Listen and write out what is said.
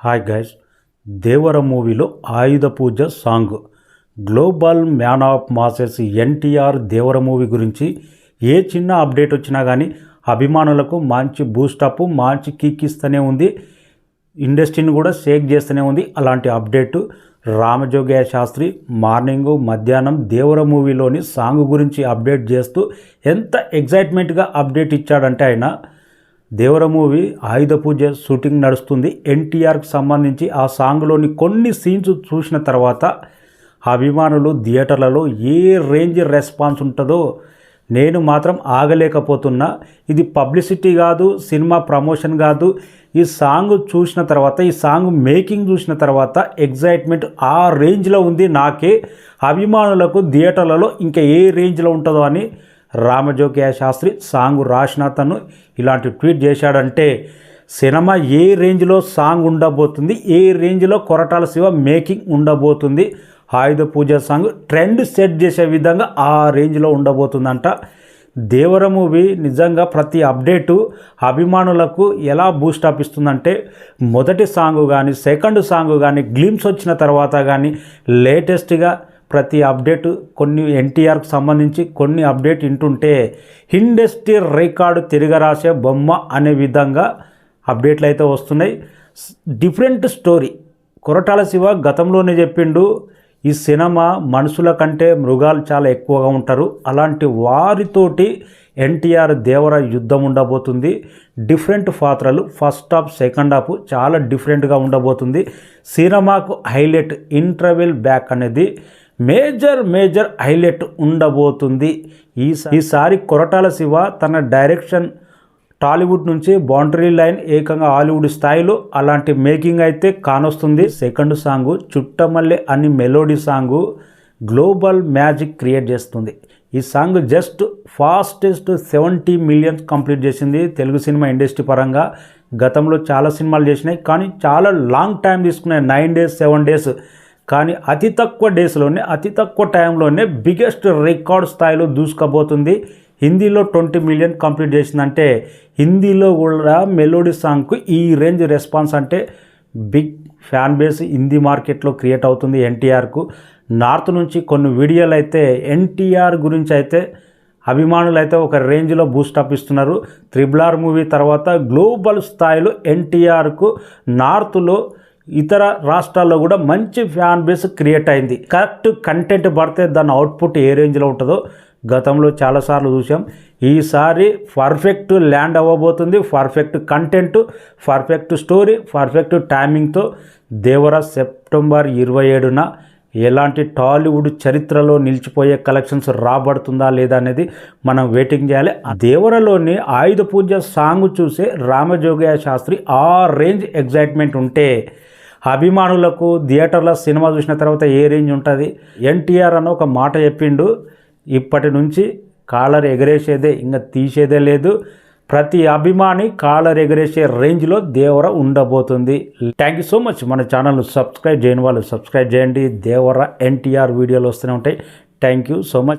Hi guys, Devara మూవీలో Ayudha Puja song. Global man of masses NTR Devara movie గురించి ఏ చిన్న అప్డేట్ వచ్చినా కానీ అభిమానులకు మంచి బూస్టప్, మంచి కిక్ ఇస్తూనే ఉంది. ఇండస్ట్రీని కూడా షేక్ చేస్తూనే ఉంది. అలాంటి అప్డేటు రామజోగయ్య శాస్త్రి మార్నింగ్ మధ్యాహ్నం దేవర మూవీలోని సాంగ్ గురించి అప్డేట్ చేస్తూ ఎంత ఎగ్జైట్మెంట్గా అప్డేట్ ఇచ్చాడంటే ఆయన దేవర మూవీ ఆయుధ పూజ షూటింగ్ నడుస్తుంది. ఎన్టీఆర్కి సంబంధించి ఆ సాంగ్లోని కొన్ని సీన్స్ చూసిన తర్వాత అభిమానులు థియేటర్లలో ఏ రేంజ్ రెస్పాన్స్ ఉంటుందో నేను మాత్రం ఆగలేకపోతున్నా. ఇది పబ్లిసిటీ కాదు, సినిమా ప్రమోషన్ కాదు. ఈ సాంగ్ చూసిన తర్వాత, ఈ సాంగ్ మేకింగ్ చూసిన తర్వాత ఎగ్జైట్మెంట్ ఆ రేంజ్లో ఉంది. నాకే అభిమానులకు థియేటర్లలో ఇంకా ఏ రేంజ్లో ఉంటుందో అని రామజోగయ్య శాస్త్రి సాంగ్ రాసిన తను ఇలాంటి ట్వీట్ చేశాడంటే సినిమా ఏ రేంజ్లో సాంగ్ ఉండబోతుంది, ఏ రేంజ్లో కొరటాల శివ మేకింగ్ ఉండబోతుంది, ఆయుధ పూజ సాంగ్ ట్రెండ్ సెట్ చేసే విధంగా ఆ రేంజ్లో ఉండబోతుందంట. దేవర మూవీ నిజంగా ప్రతి అప్డేటు అభిమానులకు ఎలా బూస్టప్ ఇస్తుందంటే మొదటి సాంగ్ కానీ, సెకండ్ సాంగ్ కానీ, గ్లిమ్స్ వచ్చిన తర్వాత కానీ, లేటెస్ట్గా ప్రతి అప్డేట్ కొన్ని ఎన్టీఆర్కి సంబంధించి కొన్ని అప్డేట్ వింటుంటే ఇండస్ట్రీ రికార్డు తిరగరాసే బొమ్మ అనే విధంగా అప్డేట్లు అయితే వస్తున్నాయి. Different story. కొరటాల శివ గతంలోనే చెప్పిండు, ఈ సినిమా మనుషుల కంటే మృగాలు చాలా ఎక్కువగా ఉంటారు, అలాంటి వారితోటి ఎన్టీఆర్ దేవర యుద్ధం ఉండబోతుంది. డిఫరెంట్ పాత్రలు, ఫస్ట్ హాఫ్ సెకండ్ హాఫ్ చాలా డిఫరెంట్గా ఉండబోతుంది. సినిమాకు హైలైట్ ఇంటర్వెల్ బ్యాక్ అనేది మేజర్ హైలైట్ ఉండబోతుంది. ఈసారి కొరటాల శివ తన డైరెక్షన్ టాలీవుడ్ నుంచి బౌండరీ లైన్ ఏకంగా హాలీవుడ్ స్థాయిలో అలాంటి మేకింగ్ అయితే కానొస్తుంది. సెకండ్ సాంగు చుట్టమల్లె అని melody song global magic create చేస్తుంది. ఈ song just fastest 70 million complete చేసింది తెలుగు సినిమా ఇండస్ట్రీ పరంగా. గతంలో చాలా సినిమాలు చేసినాయి, కానీ చాలా లాంగ్ టైం తీసుకున్నాయి, 9 days 7 days. కానీ అతి తక్కువ డేస్లోనే, అతి తక్కువ టైంలోనే బిగ్గెస్ట్ రికార్డ్ స్థాయిలో దూసుకుపోతుంది. హిందీలో 20 మిలియన్ కంప్లీట్ చేసిందంటే హిందీలో కూడా మెలోడీ సాంగ్కు ఈ రేంజ్ రెస్పాన్స్ అంటే బిగ్ ఫ్యాన్ బేస్ హిందీ మార్కెట్లో క్రియేట్ అవుతుంది ఎన్టీఆర్కు. నార్త్ నుంచి కొన్ని వీడియోలు అయితే ఎన్టీఆర్ గురించి అయితే అభిమానులు అయితే ఒక రేంజ్లో బూస్టప్ ఇస్తున్నారు. RRR మూవీ తర్వాత గ్లోబల్ స్థాయిలో ఎన్టీఆర్కు నార్త్లో ఇతర రాష్ట్రాల్లో కూడా మంచి ఫ్యాన్ బేస్ క్రియేట్ అయింది. కరెక్ట్ కంటెంట్ పడితే దాని అవుట్పుట్ ఏ రేంజ్లో ఉంటుందో గతంలో చాలాసార్లు చూసాం. ఈసారి పర్ఫెక్ట్ ల్యాండ్ అవ్వబోతుంది. Perfect content, perfect story, perfect టైమింగ్తో దేవర సెప్టెంబర్ 27న ఎలాంటి టాలీవుడ్ చరిత్రలో నిలిచిపోయే కలెక్షన్స్ రాబడుతుందా లేదా అనేది మనం వెయిటింగ్ చేయాలి. దేవరలోని ఆయుధ పూజ సాంగ్ చూసే రామజోగయ్య శాస్త్రి ఆ రేంజ్ ఎగ్జైట్మెంట్ ఉంటే అభిమానులకు థియేటర్లో సినిమా చూసిన తర్వాత ఏ రేంజ్ ఉంటుంది. ఎన్టీఆర్ అని ఒక మాట చెప్పిండు, ఇప్పటి నుంచి కాలర్ ఎగరేసేదే, ఇంకా తీసేదే లేదు. ప్రతి అభిమాని కాలర్ ఎగరేసే రేంజ్లో దేవర ఉండబోతుంది. Thank you so much. మన ఛానల్ను సబ్స్క్రైబ్ చేయని వాళ్ళు సబ్స్క్రైబ్ చేయండి. దేవర ఎన్టీఆర్ వీడియోలు వస్తూనే ఉంటాయి. Thank you so much.